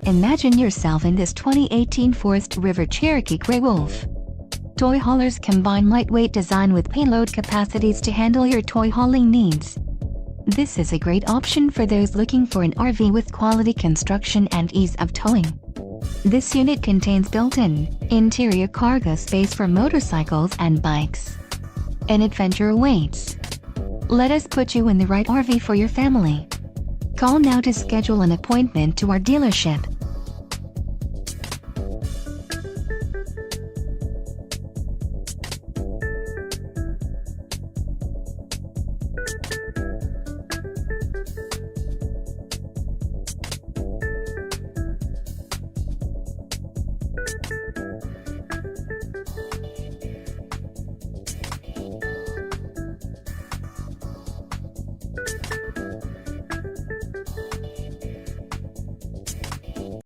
Imagine yourself in this 2018 Forest River Cherokee Grey Wolf. Toy haulers combine lightweight design with payload capacities to handle your toy hauling needs. This is a great option for those looking for an RV with quality construction and ease of towing. This unit contains built-in, interior cargo space for motorcycles and bikes. An adventure awaits. Let us put you in the right RV for your family. Call now to schedule an appointment to our dealership.